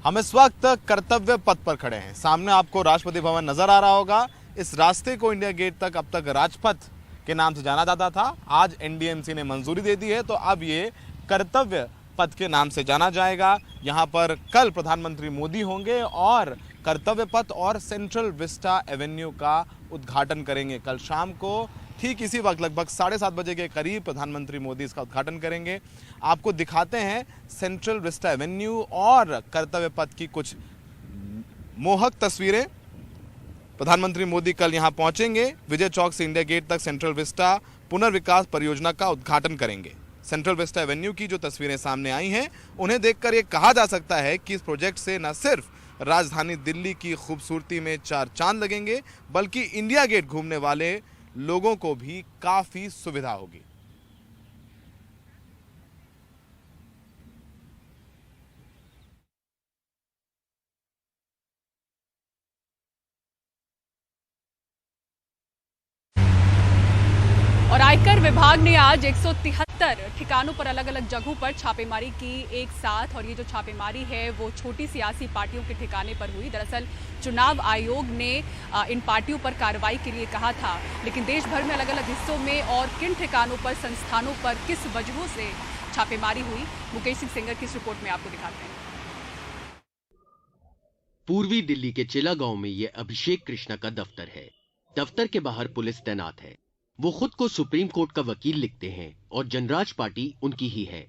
हम इस वक्त कर्तव्य पथ पर खड़े हैं। सामने आपको राष्ट्रपति भवन नजर आ रहा होगा। इस रास्ते को इंडिया गेट तक अब तक राजपथ के नाम से जाना जाता था। आज एनडीएमसी ने मंजूरी दे दी है तो अब ये कर्तव्य पथ के नाम से जाना जाएगा। यहाँ पर कल प्रधानमंत्री मोदी होंगे और कर्तव्य पथ और सेंट्रल विस्टा एवेन्यू का उद्घाटन करेंगे। कल शाम को ठीक इसी वक्त लगभग 7:30 बजे के करीब प्रधानमंत्री मोदी इसका उद्घाटन करेंगे। आपको दिखाते हैं सेंट्रल विस्टा एवेन्यू और कर्तव्य पथ की कुछ मोहक तस्वीरें। प्रधानमंत्री मोदी कल यहां पहुंचेंगे। विजय चौक से इंडिया गेट तक सेंट्रल विस्टा पुनर्विकास परियोजना का उद्घाटन करेंगे। सेंट्रल विस्टा एवेन्यू की जो तस्वीरें सामने आई हैं उन्हें देखकर यह कहा जा सकता है कि इस प्रोजेक्ट से न सिर्फ राजधानी दिल्ली की खूबसूरती में चार चांद लगेंगे बल्कि इंडिया गेट घूमने वाले लोगों को भी काफी सुविधा होगी। और आयकर विभाग ने आज 173 ठिकानों पर अलग अलग जगहों पर छापेमारी की एक साथ। और ये जो छापेमारी है वो छोटी सियासी पार्टियों के ठिकाने पर हुई। दरअसल चुनाव आयोग ने इन पार्टियों पर कार्रवाई के लिए कहा था, लेकिन देश भर में अलग अलग हिस्सों में और किन ठिकानों पर, संस्थानों पर किस वजहों से छापेमारी हुई, मुकेश सिंह सेंगर की इस रिपोर्ट में आपको दिखाते हैं। पूर्वी दिल्ली के चिला गांव में ये अभिषेक कृष्णा का दफ्तर है। दफ्तर के बाहर पुलिस तैनात है। वो खुद को सुप्रीम कोर्ट का वकील लिखते हैं और जनराज पार्टी उनकी ही है।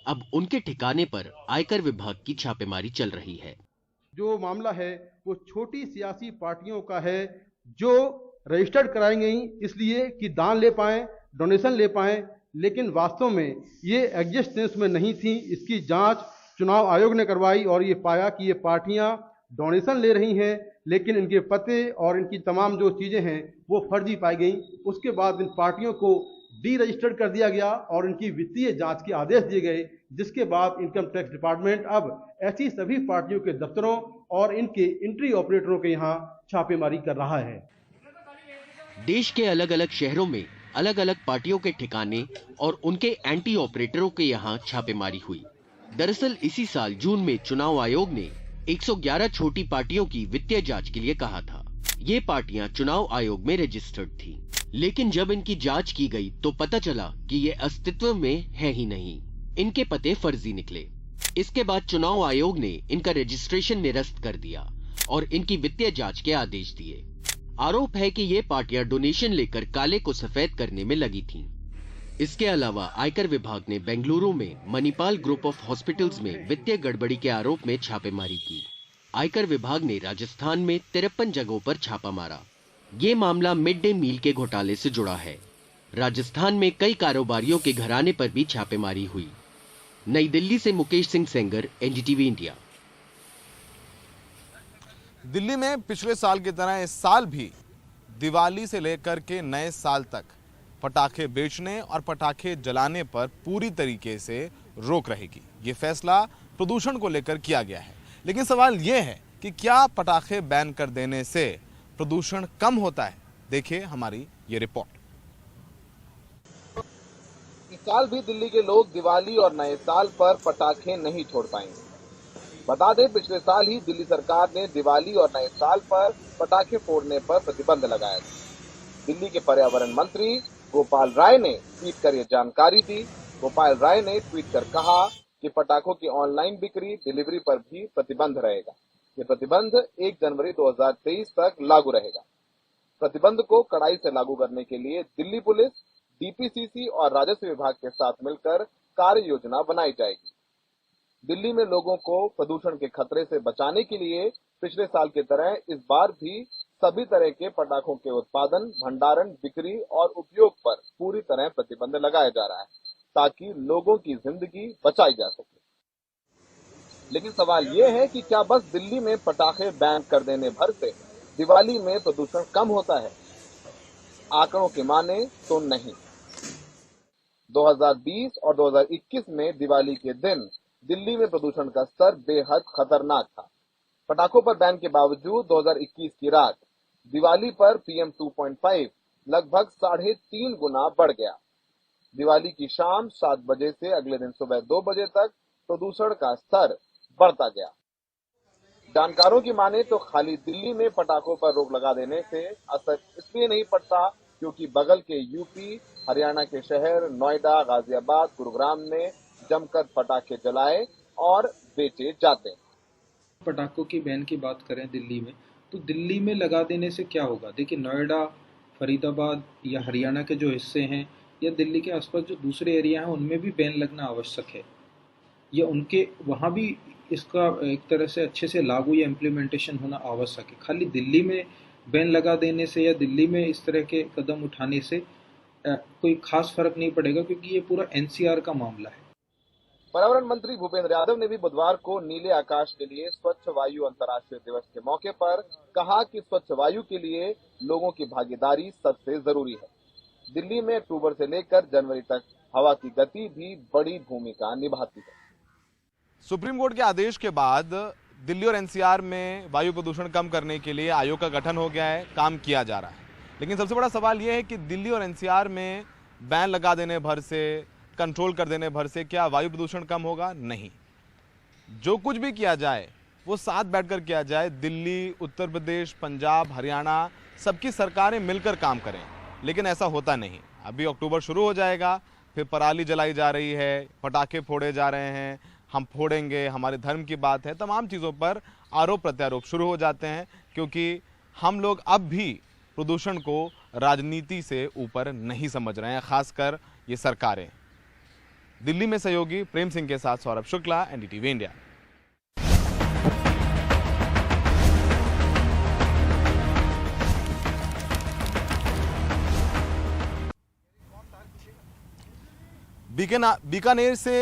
अब उनके ठिकाने पर आयकर विभाग की छापेमारी चल रही है। जो मामला है वो छोटी सियासी पार्टियों का है जो रजिस्टर्ड कराई गई इसलिए कि दान ले पाएं, डोनेशन ले पाएं, लेकिन वास्तव में ये एग्जिस्टेंस में नहीं थी। इसकी जांच चुनाव आयोग ने करवाई और ये पाया कि ये पार्टियां डोनेशन ले रही हैं, लेकिन इनके पते और इनकी तमाम जो चीजें हैं वो फर्जी पाई गई। उसके बाद इन पार्टियों को डी रजिस्टर्ड कर दिया गया और इनकी वित्तीय जांच के आदेश दिए गए, जिसके बाद इनकम टैक्स डिपार्टमेंट अब ऐसी सभी पार्टियों के दफ्तरों और इनके एंट्री ऑपरेटरों के यहाँ छापेमारी कर रहा है। देश के अलग अलग शहरों में अलग अलग पार्टियों के ठिकाने और उनके एंटी ऑपरेटरों के यहाँ छापेमारी हुई। दरअसल इसी साल जून में चुनाव आयोग ने 111 छोटी पार्टियों की वित्तीय जांच के लिए कहा था। ये पार्टियां चुनाव आयोग में रजिस्टर्ड थीं, लेकिन जब इनकी जांच की गई तो पता चला कि ये अस्तित्व में है ही नहीं। इनके पते फर्जी निकले। इसके बाद चुनाव आयोग ने इनका रजिस्ट्रेशन निरस्त कर दिया और इनकी वित्तीय जांच के आदेश दिए। आरोप है कि ये पार्टियां डोनेशन लेकर काले को सफेद करने में लगी थीं। इसके अलावा आयकर विभाग ने बेंगलुरु में मणिपाल ग्रुप ऑफ हॉस्पिटल्स में वित्तीय गड़बड़ी के आरोप में छापेमारी की। आयकर विभाग ने राजस्थान में 53 जगहों पर छापा मारा। ये मामला मिड डे मील के घोटाले से जुड़ा है। राजस्थान में कई कारोबारियों के घराने पर भी छापेमारी हुई। नई दिल्ली से मुकेश सिंह सेंगर, एनडीटीवी इंडिया। दिल्ली में पिछले साल की तरह इस साल भी दिवाली से लेकर के नए साल तक पटाखे बेचने और पटाखे जलाने पर पूरी तरीके से रोक रहेगी। ये फैसला प्रदूषण को लेकर किया गया है, लेकिन सवाल यह है कि क्या पटाखे बैन कर देने से प्रदूषण कम होता है? देखिए हमारी ये रिपोर्ट। इस साल भी दिल्ली के लोग दिवाली और नए साल पर पटाखे नहीं छोड़ पाएंगे। बता दें, पिछले साल ही दिल्ली सरकार ने दिवाली और नए साल पर पटाखे फोड़ने पर प्रतिबंध लगाया था। दिल्ली के पर्यावरण मंत्री गोपाल राय ने ट्वीट कर यह जानकारी दी। गोपाल राय ने ट्वीट कर कहा कि पटाखों की ऑनलाइन बिक्री, डिलीवरी पर भी प्रतिबंध रहेगा। ये प्रतिबंध 1 जनवरी 2023 तक लागू रहेगा। प्रतिबंध को कड़ाई से लागू करने के लिए दिल्ली पुलिस, डीपीसीसी और राजस्व विभाग के साथ मिलकर कार्य योजना बनाई जाएगी। दिल्ली में लोगों को प्रदूषण के खतरे से बचाने के लिए पिछले साल की तरह इस बार भी सभी तरह के पटाखों के उत्पादन, भंडारण, बिक्री और उपयोग पर पूरी तरह प्रतिबंध लगाया जा रहा है ताकि लोगों की जिंदगी बचाई जा सके। लेकिन सवाल ये है कि क्या बस दिल्ली में पटाखे बैन कर देने भर से दिवाली में प्रदूषण कम होता है? आंकड़ों के माने तो नहीं। 2020 और 2021 में दिवाली के दिन दिल्ली में प्रदूषण का स्तर बेहद खतरनाक था। पटाखों पर बैन के बावजूद 2021 की रात दिवाली पर PM 2.5 लगभग 3.5 गुना बढ़ गया। दिवाली की शाम 7 बजे से अगले दिन सुबह 2 बजे तक प्रदूषण का स्तर बढ़ता गया। जानकारों की माने तो खाली दिल्ली में पटाखों पर रोक लगा देने से असर इसलिए नहीं पड़ता क्योंकि बगल के यूपी, हरियाणा के शहर नोएडा, गाजियाबाद, गुरुग्राम में जमकर पटाखे जलाए और बेचे जाते हैं। पटाखों की बैन की बात करें दिल्ली में, तो दिल्ली में लगा देने से क्या होगा? देखिए, नोएडा, फरीदाबाद या हरियाणा के जो हिस्से हैं या दिल्ली के आसपास जो दूसरे एरिया हैं उनमें भी बैन लगना आवश्यक है, या उनके वहाँ भी इसका एक तरह से अच्छे से लागू या इम्प्लीमेंटेशन होना आवश्यक है। खाली दिल्ली में बैन लगा देने से या दिल्ली में इस तरह के कदम उठाने से कोई खास फर्क नहीं पड़ेगा, क्योंकि ये पूरा एनसीआर का मामला है। पर्यावरण मंत्री भूपेंद्र यादव ने भी बुधवार को नीले आकाश के लिए स्वच्छ वायु अंतर्राष्ट्रीय दिवस के मौके पर कहा कि स्वच्छ वायु के लिए लोगों की भागीदारी सबसे जरूरी है। दिल्ली में अक्टूबर से लेकर जनवरी तक हवा की गति भी बड़ी भूमिका निभाती है। सुप्रीम कोर्ट के आदेश के बाद दिल्ली और एनसीआर में वायु प्रदूषण कम करने के लिए आयोग का गठन हो गया है, काम किया जा रहा है। लेकिन सबसे बड़ा सवाल यह है कि दिल्ली और एनसीआर में बैन लगा देने भर से, कंट्रोल कर देने भर से क्या वायु प्रदूषण कम होगा? नहीं। जो कुछ भी किया जाए वो साथ बैठकर किया जाए। दिल्ली, उत्तर प्रदेश, पंजाब, हरियाणा, सबकी सरकारें मिलकर काम करें, लेकिन ऐसा होता नहीं। अभी अक्टूबर शुरू हो जाएगा, फिर पराली जलाई जा रही है, पटाखे फोड़े जा रहे हैं, हम फोड़ेंगे, हमारे धर्म की बात है, तमाम चीज़ों पर आरोप प्रत्यारोप शुरू हो जाते हैं, क्योंकि हम लोग अब भी प्रदूषण को राजनीति से ऊपर नहीं समझ रहे हैं, खासकर ये सरकारें। दिल्ली में सहयोगी प्रेम सिंह के साथ सौरभ शुक्ला, एनडीटीवी इंडिया। बीकानेर से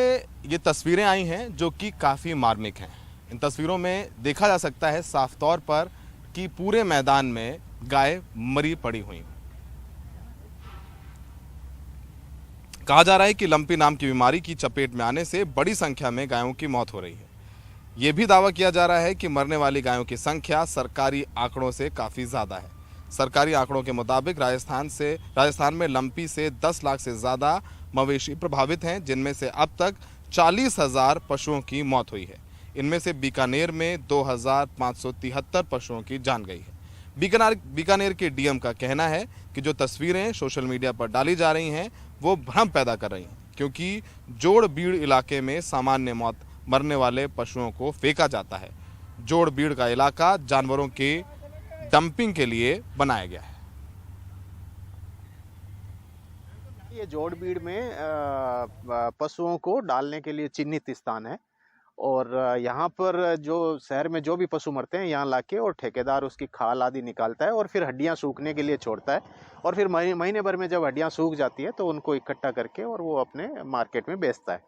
ये तस्वीरें आई हैं जो कि काफ़ी मार्मिक हैं। इन तस्वीरों में देखा जा सकता है साफ तौर पर कि पूरे मैदान में गाय मरी पड़ी हुई। कहा जा रहा है कि लंपी नाम की बीमारी की चपेट में आने से बड़ी संख्या में गायों की मौत हो रही है। ये भी दावा किया जा रहा है कि मरने वाली गायों की संख्या सरकारी आंकड़ों से काफ़ी ज़्यादा है। सरकारी आंकड़ों के मुताबिक राजस्थान में लंपी से 10 लाख से ज़्यादा मवेशी प्रभावित हैं, जिनमें से अब तक 40,000 पशुओं की मौत हुई है। इनमें से बीकानेर में 2,573 पशुओं की जान गई है। बीकानेर के डीएम का कहना है कि जो तस्वीरें सोशल मीडिया पर डाली जा रही हैं वो भ्रम पैदा कर रही हैं, क्योंकि जोड़ बीड़ इलाके में सामान्य मरने वाले पशुओं को फेंका जाता है। जोड़ बीड़ का इलाका जानवरों के डंपिंग के लिए बनाया गया है। ये जोड़बीड़ में पशुओं को डालने के लिए चिन्हित स्थान है, और यहाँ पर जो शहर में जो भी पशु मरते हैं यहाँ लाके और ठेकेदार उसकी खाल आदि निकालता है और फिर हड्डियाँ सूखने के लिए छोड़ता है, और फिर महीने भर में जब हड्डियाँ सूख जाती है तो उनको इकट्ठा करके और वो अपने मार्केट में बेचता है।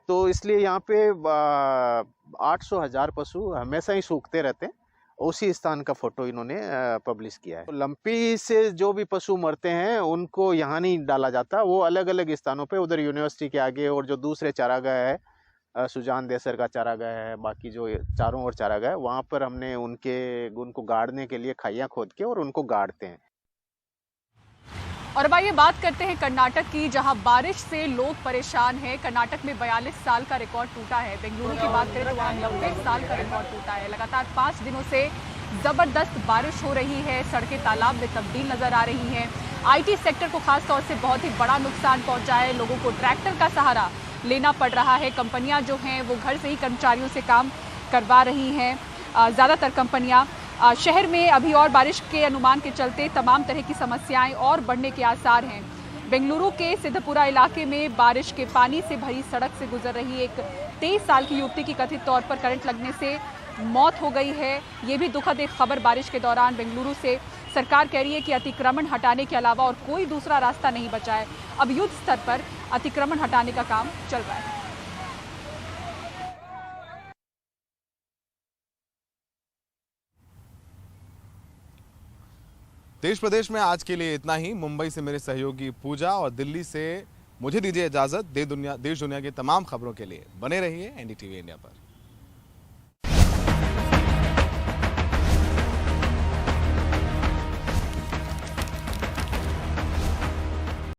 तो इसलिए यहाँ पे 800,000 पशु हमेशा ही सूखते रहते हैं। उसी स्थान का फोटो इन्होंने पब्लिश किया है। तो लंपी से जो भी पशु मरते हैं उनको यहाँ नहीं डाला जाता, वो अलग अलग स्थानों पे, उधर यूनिवर्सिटी के आगे और जो दूसरे चारागाह है, सुजान देसर का चारागाह है, बाकी जो चारों ओर चारागाह है, वहाँ पर हमने उनको गाड़ने के लिए खाइयाँ खोद के और उनको गाड़ते हैं। और अब आइए बात करते हैं कर्नाटक की, जहां बारिश से लोग परेशान हैं। कर्नाटक में 42 साल का रिकॉर्ड टूटा है। बेंगलुरु की बात करें तो वहां 90 साल का रिकॉर्ड टूटा है। लगातार 5 दिनों से जबरदस्त बारिश हो रही है, सड़कें तालाब में तब्दील नजर आ रही हैं। आईटी सेक्टर को खास तौर से बहुत ही बड़ा नुकसान पहुंचा है। लोगों को ट्रैक्टर का सहारा लेना पड़ रहा है। कंपनियां जो हैं वो घर से ही कर्मचारियों से काम करवा रही हैं। ज़्यादातर कंपनियां शहर में अभी और बारिश के अनुमान के चलते तमाम तरह की समस्याएं और बढ़ने के आसार हैं। बेंगलुरु के सिद्धपुरा इलाके में बारिश के पानी से भरी सड़क से गुजर रही एक 23 साल की युवती की कथित तौर पर करंट लगने से मौत हो गई है। ये भी दुखद एक खबर बारिश के दौरान बेंगलुरु से। सरकार कह रही है कि अतिक्रमण हटाने के अलावा और कोई दूसरा रास्ता नहीं बचा है। अब युद्ध स्तर पर अतिक्रमण हटाने का काम चल रहा है। देश प्रदेश में आज के लिए इतना ही। मुंबई से मेरे सहयोगी पूजा और दिल्ली से मुझे दीजिए इजाजत। देश दुनिया की तमाम खबरों के लिए बने रहिए एनडीटीवी इंडिया पर।